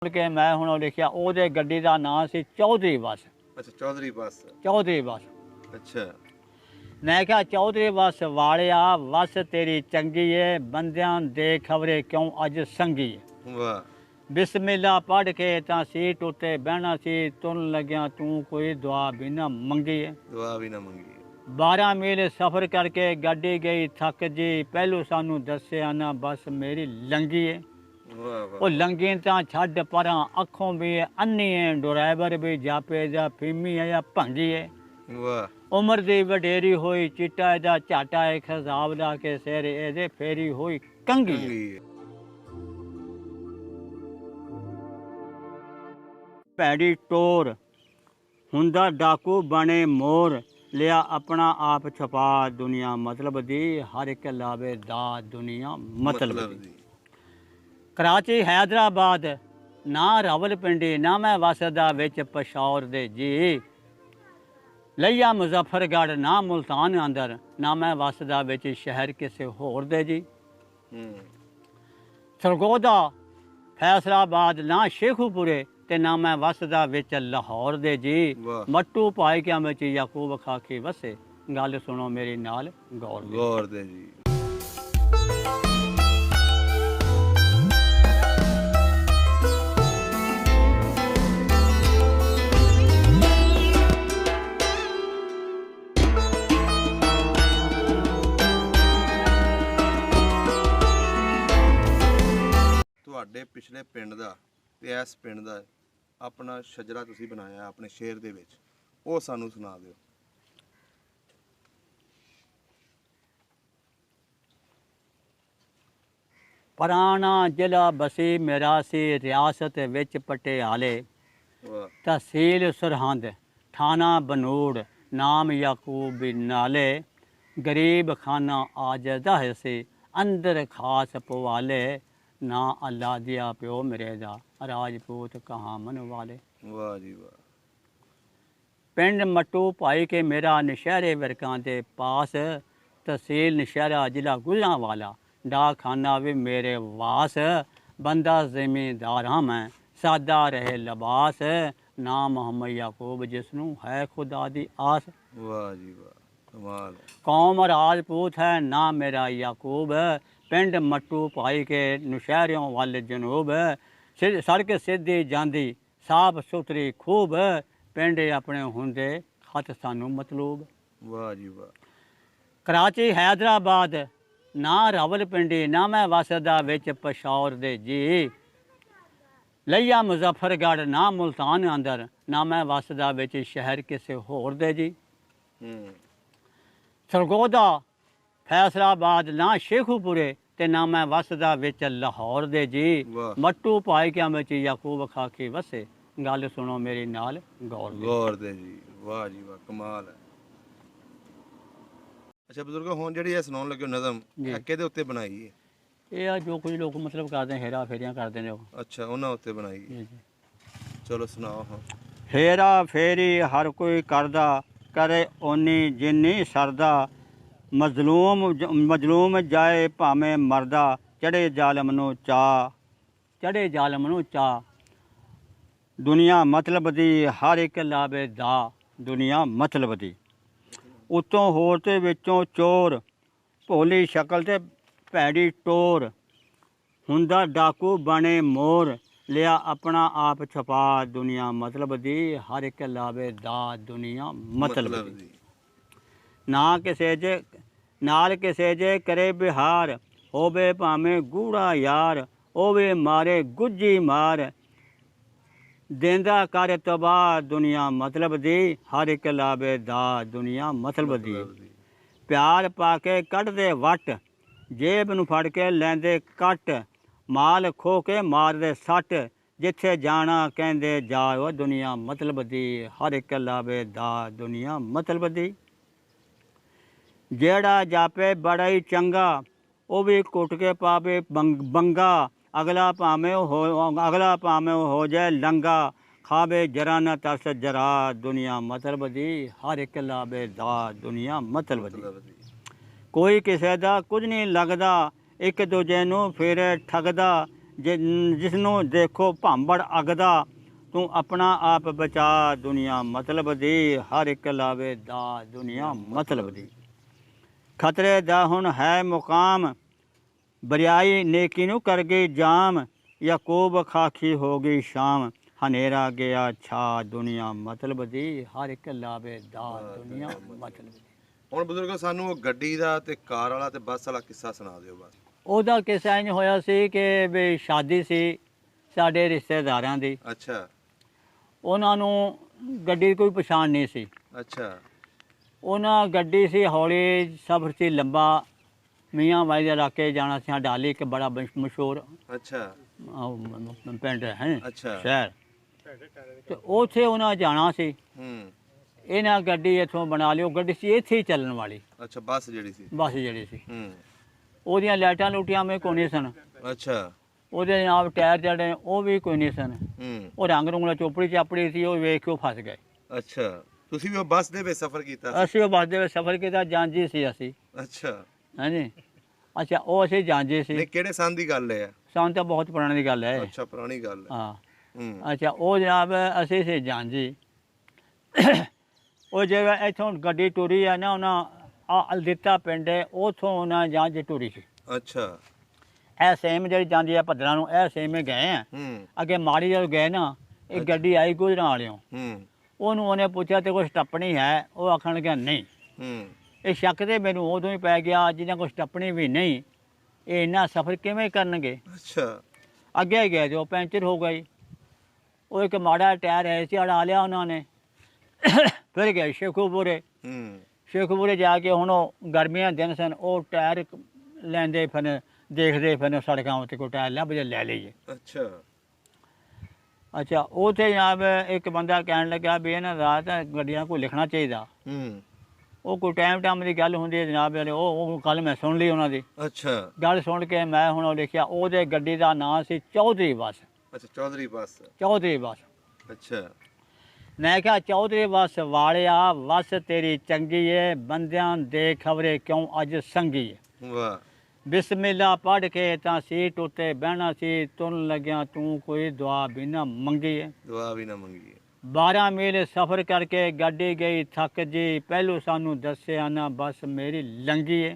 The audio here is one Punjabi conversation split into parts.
के मैं हुण लिखिया ओहदे गड्डी दा नाम सी चौधरी बस। अच्छा चौधरी बस। चौधरी बस। अच्छा मैं क्या चौधरी बस वालिया बस तेरी चंगी है बंदियां दे खबरे क्यों अज संगी है। वाह बिस्मिल्ला पढ़ के तां सीट उत्ते बहना सी तुरन लग्या तू कोई दुआ भी ना मंगी है। दुआ भी ना मंगी। 12 मील सफ़र करके गड्डी गई थक जी पहलू सानू दस्सिया ना बस मेरी लंगी है। वाह वाह ਉਹ ਲੰਗੀ ਤਾਂ ਛੱਡ ਪਰਾਂ ਅੱਖੋਂ ਵੀ ਅੰਨੀ ਏ ਡਰਾਈਵਰ ਵੀ ਜਾਪੇ ਦਾ ਫੀਮੀ ਹੈ ਜਾਂ ਭੰਗੀ ਏ। ਵਾਹ ਉਮਰ ਦੀ ਵਡੇਰੀ ਹੋਈ ਚਿੱਟਾ ਇਹਦਾ ਝਾਟਾ ਏ ਖਜ਼ਾਬ ਦਾ ਕੇ ਸਿਰ ਇਹਦੇ ਫੇਰੀ ਹੋਈ ਕੰਗੀ ਏ। ਭੈੜੀ ਟੋਰ ਹੁੰਦਾ ਡਾਕੂ ਬਣੇ ਮੋਰ ਲਿਆ ਆਪਣਾ ਆਪ ਛਪਾ ਦੁਨੀਆ ਮਤਲਬ ਦੀ ਹਰ ਇੱਕ ਲਾਵੇ ਦਾ ਦੁਨੀਆ ਮਤਲਬ ਦੀ। कराची हैदराबाद ना रावलपिंडी ना मैं वसदा विच पशौर दे जी लिया मुजफ्फरगढ़ ना मुल्तान अंदर ना मैं वसदा विच शहर किसे होर दे जी। सरगोदा फैसलाबाद ना शेखूपुरे ते ना मैं वसदा विच लाहौर दे जी। मट्टू पाए क्या में याकूब खाकी वसे गल सुनो मेरी नाल गौर दे जी। ਤੁਹਾਡੇ ਪਿਛਲੇ ਪਿੰਡ ਦਾ ਤੇ ਇਸ ਪਿੰਡ ਦਾ ਆਪਣਾ ਸ਼ਜਰਾ ਤੁਸੀਂ ਬਣਾਇਆ ਆਪਣੇ ਸ਼ੇਰ ਦੇ ਵਿੱਚ ਉਹ ਸਾਨੂੰ ਸੁਣਾ ਦਿਓ। पुराना जिला बसी मिरासी रियासत विच पटियाले तहसील सरहंद थाना बनूड़ नाम याकूब बिन नाले गरीब खाना आजदा से अंदर खास पवाले ना अल्लाह दिया प्यो मेरे दा राजपूत कहाँ मन वाले। वाह जी वाह। पिंड मट्टू भाई के मेरा नशहरे वर्कां दे पास तहसील नशहरा जिला गुजरांवाला डाकखाना भी मेरे वास बंदा जिमीदार हाँ मैं सादा रहे लिबास ना मोहम्मद याकूब जिसनू है खुदा दी आस। वाह जी वाह कमाल। कौम राजपूत है ना मेरा याकूब पिंड मट्टू भाई के नशहरों वाल जनूब सड़क सीधी जांदी साफ सुथरी खूब पिंड अपने हुंदे खत सानू मतलूब। वाह जी वाह। कराची हैदराबाद ना रावलपिंडी ना मैं वसदा विच पशौर दे जी लिया मुजफ्फरगढ़ ना मुल्तान अंदर ना मैं वसदा विच शहर किसे होर दे जी। सरगोदा फैसलाबाद ना शेखूपुरे ते ना मैं वसदा विच लाहौर दे जी। मट्टू पाए क्या में याकूब खाकी वसे गल सुनो मेरी नाल गौर दे जी। वाह जी वाह कमाल है। अच्छा बजुर्गो हुण ਜਿਹੜੀ ਇਹ ਸੁਣਾਉਣ ਲੱਗੇ ਨਜ਼ਮ ਇਹ ਕਿਹਦੇ ਉੱਤੇ ਬਣਾਈ ਹੈ? ਇਹ ਆ ਜੋ ਕੁਝ ਲੋਕ ਮਤਲਬ ਕਰਦੇ ਨੇ ਹੇਰਾ ਫੇਰੀਆਂ ਕਰਦੇ ਨੇ ਉਹ। ਅੱਛਾ ਉਹਨਾਂ ਉੱਤੇ ਬਣਾਈ ਹੈ। ਚਲੋ ਸੁਣਾਓ। ਹਾਂ ਹੇਰਾ ਫੇਰੀ ਹਰ ਕੋਈ ਕਰਦਾ करे ओनी जिन्नी सरदा मजलूम जाए भावें मरदा चढ़े जालम नूं चा दुनिया मतलब दी हर एक लावे दा दुनिया मतलब दी उत्तों होर ते विचों चोर भोली शक्ल ते भैड़ी टोर हुंदा डाकू बने मोर लिया अपना आप छपा दुनिया मतलब दी हर एक लावे दा दुनिया मतलब दी ना किसे जे नाल किसे जे करे बिहार होवे भावें गूढ़ा यार ओवे मारे गुज्जी मार देंदा कर तबाह दुनिया मतलब दी हर एक लावे दा दुनिया मतलब दी प्यार पाके कढ़ दे वट जेब नूं फड़ के लैंदे कट माल खो के मार दे सट जिथे जाना कहंदे जाओ दुनिया मतलब दी हर एक लावे दा दुनिया मतलब दी जेड़ा जापे बड़ा ही चंगा वो भी कुट के पावे बंगा अगला भावें हो जाए लंगा खावे जरा न तरस जरा दुनिया मतलब दी हर एक लावे दा दुनिया मतलब दी कोई किसी दा कुछ नहीं लगदा एक दूजे नूं फिर ठगदा ਜਿਸ ਨੂੰ ਦੇਖੋ ਭਾਂਬੜ ਅਗਦਾ, ਤੂੰ ਆਪਣਾ ਆਪ ਬਚਾ ਦੁਨੀਆ ਮਤਲਬ ਦੀ, ਹਰ ਇੱਕ ਲਾਵੇ ਦਾ ਦੁਨੀਆ ਮਤਲਬ ਦੀ। ਖਤਰੇ ਦਾ ਹੁਣ ਹੈ ਮੁਕਾਮ, ਬਰਿਆਈ ਨੇਕੀ ਨੂੰ ਕਰ ਗਈ ਜਾਮ, ਯਾਕੂਬ ਖਾਖੀ ਹੋ ਗਈ ਸ਼ਾਮ, ਹਨੇਰਾ ਗਿਆ ਛਾ ਦੁਨੀਆ ਮਤਲਬ ਦੀ, ਹਰ ਇੱਕ ਲਾਵੇ ਦਾ ਦੁਨੀਆ ਮਤਲਬ ਦੀ। ਹੁਣ ਬਜ਼ੁਰਗੋ ਸਾਨੂੰ ਉਹ ਗੱਡੀ ਦਾ ਤੇ ਕਾਰ ਵਾਲਾ ਤੇ ਬੱਸ ਵਾਲਾ ਕਿੱਸਾ ਸੁਣਾ ਦਿਓ ਬਸ। ਉਹਦਾ ਕਿੱਸਾ ਇੰਝ ਹੋਇਆ ਸੀ ਕਿ ਵੀ ਸ਼ਾਦੀ ਸੀ ਸਾਡੇ ਰਿਸ਼ਤੇਦਾਰਾਂ ਦੀ। ਅੱਛਾ ਉਹਨਾਂ ਨੂੰ ਗੱਡੀ ਦੀ ਕੋਈ ਪਛਾਣ ਨਹੀਂ ਸੀ। ਅੱਛਾ ਉਹਨਾਂ ਗੱਡੀ ਸੀ ਹੌਲੀ, ਸਫ਼ਰ ਸੀ ਲੰਬਾ, ਮੀਆਂ ਬਾਈ ਦੇ ਇਲਾਕੇ ਜਾਣਾ ਸੀ। ਡਾਲੀ ਇੱਕ ਬੜਾ ਮਸ਼ਹੂਰ ਅੱਛਾ ਪਿੰਡ ਹੈ, ਅੱਛਾ ਸ਼ਹਿਰ, ਤੇ ਉੱਥੇ ਉਹਨਾਂ ਜਾਣਾ ਸੀ। ਇਹਨਾਂ ਗੱਡੀ ਇੱਥੋਂ ਬਣਾ ਲਈ। ਉਹ ਗੱਡੀ ਸੀ ਇੱਥੇ ਹੀ ਚੱਲਣ ਵਾਲੀ। ਅੱਛਾ ਬੱਸ ਜਿਹੜੀ ਸੀ, ਬੱਸ ਜਿਹੜੀ ਸੀ, ਉਹਦੀਆਂ ਲਾਈਟਾਂ ਲੂਟੀਆਂ ਮੇ ਕੋਈ ਨਹੀਂ ਸਨ। ਅੱਛਾ ਉਹਦੇ ਜਨਾਬ ਟਾਇਰ ਜਿਹੜੇ ਉਹ ਵੀ ਕੋਈ ਨਹੀਂ ਸਨ। ਉਹ ਰੰਗ ਰੁੰਗਲਾ ਚੋਪੜੀ ਚਾਪੜੀ ਸੀ, ਉਹ ਵੇਖ ਕੇ ਉਹ ਫਸ ਗਏ। ਅੱਛਾ ਤੁਸੀਂ ਵੀ ਉਹ ਬੱਸ ਦੇ ਵਿੱਚ ਸਫ਼ਰ ਕੀਤਾ ਸੀ? ਅਸੀਂ ਉਹ ਬੱਸ ਦੇ ਵਿੱਚ ਸਫ਼ਰ ਕੀਤਾ, ਜਾਂਜੀ ਸੀ ਅਸੀਂ। ਅੱਛਾ ਹਾਂਜੀ। ਅੱਛਾ ਉਹ ਅਸੀਂ ਜਾਂਜੇ ਸੀ। ਨਹੀਂ ਕਿਹੜੇ ਸਾਲ ਦੀ ਗੱਲ ਹੈ? ਸਾਨੂੰ ਤਾਂ ਬਹੁਤ ਪੁਰਾਣੀ ਦੀ ਗੱਲ ਹੈ। ਅੱਛਾ ਪੁਰਾਣੀ ਗੱਲ ਹੈ। ਹਾਂ। ਅੱਛਾ ਉਹ ਜਨਾਬ ਅਸੀਂ ਸੀ ਜਾਂਜੀ। ਉਹ ਜਿਵੇਂ ਇੱਥੋਂ ਗੱਡੀ ਟੁਰੀ ਆ ਨਾ, ਉਹਨਾਂ ਅਲਦਿੱਤਾ ਪਿੰਡ ਹੈ, ਉੱਥੋਂ ਉਹਨਾਂ ਜਾਂਜ ਟੁਰੀ ਸੀ। ਅੱਛਾ ਇਹ ਸੇਮ ਜਿਹੜੀ ਜਾਂਦੀ ਆ ਭੱਦਰਾਂ ਨੂੰ, ਇਹ ਸੇਮ ਗਏ ਆ। ਅੱਗੇ ਮਾੜੀ ਜਦੋਂ ਗਏ ਨਾ, ਇਹ ਗੱਡੀ ਆਈ ਗੁਜਰਾਂ ਵਾਲਿਓ। ਉਹਨੇ ਪੁੱਛਿਆ ਤੇ ਕੋਈ ਸਟੱਪਣੀ ਹੈ? ਉਹ ਆਖਣ ਲੱਗਾ ਨਹੀਂ। ਇਹ ਸ਼ੱਕ ਤੇ ਮੈਨੂੰ ਉਦੋਂ ਹੀ ਪੈ ਗਿਆ, ਜਿਹਨਾਂ ਕੋਲ ਸਟੱਪਣੀ ਵੀ ਨਹੀਂ, ਇਹ ਇੰਨਾ ਸਫ਼ਰ ਕਿਵੇਂ ਕਰਨਗੇ। ਅੱਛਾ ਅੱਗੇ ਗਏ ਤੇ ਉਹ ਪੈਂਚਰ ਹੋ ਗਈ। ਉਹ ਇੱਕ ਮਾੜਾ ਟਾਇਰ ਹੈ ਸੀ, ਅੜਾ ਲਿਆ ਉਹਨਾਂ ਨੇ। ਫਿਰ ਗਏ ਸ਼ੇਖੂਪੁਰੇ। ਸ਼ੇਖੂਪੁਰੇ ਜਾ ਕੇ ਹੁਣ ਉਹ ਗਰਮੀਆਂ ਦਿਨ ਸਨ, ਉਹ ਟਾਇਰ ਲੈਂਦੇ ਫਿਰ ਦੇਖਦੇ ਫਿਰ ਸੜਕਾਂ ਉੱਤੇ ਕੋਈ ਟਾਇਰ ਲੱਭ ਜੇ ਲੈ ਲਈਏ। ਅੱਛਾ ਅੱਛਾ ਉੱਥੇ ਜਨਾਬ ਇੱਕ ਬੰਦਾ ਕਹਿਣ ਲੱਗਾ ਵੀ ਇਹਨਾਂ ਰਾਤ ਗੱਡੀਆਂ ਕੋਈ ਲਿਖਣਾ ਚਾਹੀਦਾ। ਉਹ ਕੋਈ ਟਾਈਮ ਦੀ ਗੱਲ ਹੁੰਦੀ ਹੈ ਜਨਾਬ, ਉਹ ਗੱਲ ਮੈਂ ਸੁਣ ਲਈ ਉਹਨਾਂ ਦੀ। ਅੱਛਾ ਗੱਲ ਸੁਣ ਕੇ ਮੈਂ ਹੁਣ ਉਹ ਲਿਖਿਆ, ਉਹਦੇ ਗੱਡੀ ਦਾ ਨਾਂ ਸੀ ਚੌਧਰੀ ਬੱਸ। ਅੱਛਾ ਚੌਧਰੀ ਬੱਸ। ਚੌਧਰੀ ਬੱਸ। ਅੱਛਾ ਮੈਂ ਕਿਹਾ ਚੌਧਰੀ ਬੱਸ ਵਾਲਿਆ, ਬੱਸ ਤੇਰੀ ਚੰਗੀ ਏ, ਬੰਦਿਆਂ ਦੇ ਖਬਰੇ ਕਿਉਂ ਅੱਜ ਸੰਗੀ ਏ। ਵਾਹ। ਬਿਸਮਿਲ੍ਲਾ ਪੜ੍ਹ ਕੇ ਤਾਂ ਸੀਟ ਉੱਤੇ ਬਹਿਣਾ ਸੀ, ਤੁਰਨ ਲੱਗਿਆ ਤੂੰ ਕੋਈ ਦੁਆ ਵੀ ਨਾ ਮੰਗੀ ਏ। ਦੁਆ ਵੀ ਨਾ ਮੰਗੀ। 12 ਮੀਲ ਸਫ਼ਰ ਕਰਕੇ ਗੱਡੀ ਗਈ ਥੱਕ ਜੀ, ਪਹਿਲੋਂ ਸਾਨੂੰ ਦੱਸਿਆ ਨਾ ਬੱਸ ਮੇਰੀ ਲੰਗੀ ਏ।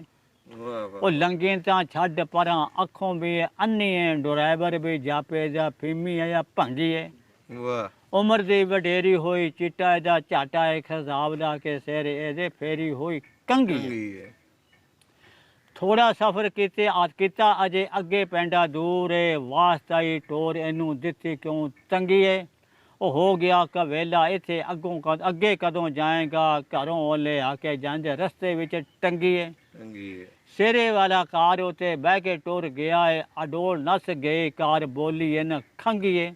ਵਾਹ ਵਾਹ। ਉਹ ਲੰਗੀ ਤਾਂ ਛੱਡ ਪਰਾਂ, ਅੱਖੋਂ ਵੀ ਅੰਨੀ ਏ, ਡਰਾਈਵਰ ਵੀ ਜਾਪੇ ਜਾਂ ਫੀਮੀ ਹੈ ਜਾਂ ਭੰਗੀ ਏ। ਵਾਹ। ਉਮਰ ਦੀ ਵਡੇਰੀ ਹੋਈ, ਚਿੱਟਾ ਇਹਦਾ ਝਾਟਾ ਏ, ਖਜ਼ਾਬ ਦਾ ਕੇ ਸਿਰ ਇਹਦੇ ਫੇਰੀ ਹੋਈ ਕੰਗੀ ਏ। ਥੋੜਾ ਸਫ਼ਰ ਕੀਤਾ ਅਜੇ ਅੱਗੇ ਪੈਂਡਾ ਦੂਰ ਏ, ਵਾਸਤਾਈ ਟੋਰ ਇਹਨੂੰ ਦਿੱਤੀ ਕਿਉਂ ਤੰਗੀ ਏ। ਉਹ ਹੋ ਗਿਆ ਕਵੇਲਾ ਇੱਥੇ ਅੱਗੇ ਕਦੋਂ ਜਾਏਗਾ, ਘਰੋਂ ਓਲੇ ਆ ਕੇ ਜਾਂਦੇ ਰਸਤੇ ਵਿੱਚ ਟੰਗੀ ਏ। ਸਿਰੇ ਵਾਲਾ ਕਾਰ ਉੱਤੇ ਬਹਿ ਕੇ ਟੁਰ ਗਿਆ ਏ, ਅਡੋਲ ਨੱਸ ਗਏ ਕਾਰ, ਬੋਲੀ ਇਹਨ ਖੰਗੀ ਏ।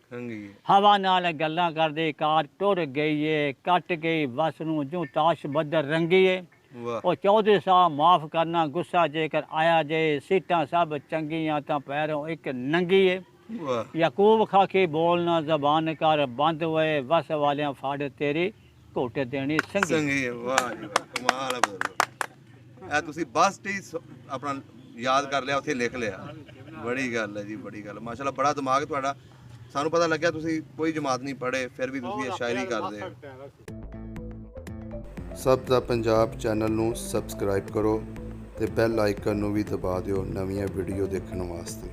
ਹਵਾ ਨਾਲ ਗੱਲਾਂ ਕਰਦੇ ਕਾਰ ਟੁਰ ਗਈ ਏ, ਕੱਟ ਗਈ ਬੱਸ ਨੂੰ ਜੂ ਤਾਸ਼ ਬੱਦਰ ਰੰਗੀ ਏ। ਉਹ ਚੌਧਰੀ ਸਾਹਿਬ ਮਾਫ ਕਰਨਾ ਗੁੱਸਾ ਜੇਕਰ ਆਇਆ ਜੇ, ਸੀਟਾਂ ਸਭ ਚੰਗੀਆਂ ਤਾਂ ਪੈਰੋਂ ਇੱਕ ਨੰਗੀ ਏ। ਯਾਕੂਬ ਖਾਕੀ ਬੋਲਣਾ ਜ਼ਬਾਨ ਕਰ ਬੰਦ ਹੋਏ, ਬੱਸ ਵਾਲਿਆਂ ਫੜ ਤੇਰੀ ਘੁੱਟ ਦੇਣੀ ਸੰਗੀ। ਵਾਹ ਜੀ ਵਾਹ, ਕਮਾਲ ਹੈ ਬਜ਼ੁਰਗੋ। ਇਹ ਤੁਸੀਂ ਬੱਸ ਤੇ ਆਪਣਾ ਯਾਦ ਕਰ ਲਿਆ, ਉੱਥੇ ਲਿਖ ਲਿਆ। ਬੜੀ ਗੱਲ ਹੈ ਜੀ, ਬੜੀ ਗੱਲ। ਮਾਸ਼ਾਅੱਲਾ ਬੜਾ ਦਿਮਾਗ ਤੁਹਾਡਾ। ਸਾਨੂੰ ਪਤਾ ਲੱਗਿਆ ਤੁਸੀਂ ਕੋਈ ਜਮਾਤ ਨਹੀਂ ਪੜ੍ਹੇ, ਫਿਰ ਵੀ ਤੁਸੀਂ ਇਹ ਸ਼ਾਇਰੀ ਕਰਦੇ ਹੋ। ਸਭ ਦਾ ਪੰਜਾਬ ਚੈਨਲ ਨੂੰ ਸਬਸਕ੍ਰਾਈਬ ਕਰੋ ਤੇ ਬੈਲ ਆਈਕਨ ਨੂੰ ਵੀ ਦਬਾ ਦਿਓ ਨਵੀਆਂ ਵੀਡੀਓ ਦੇਖਣ ਵਾਸਤੇ।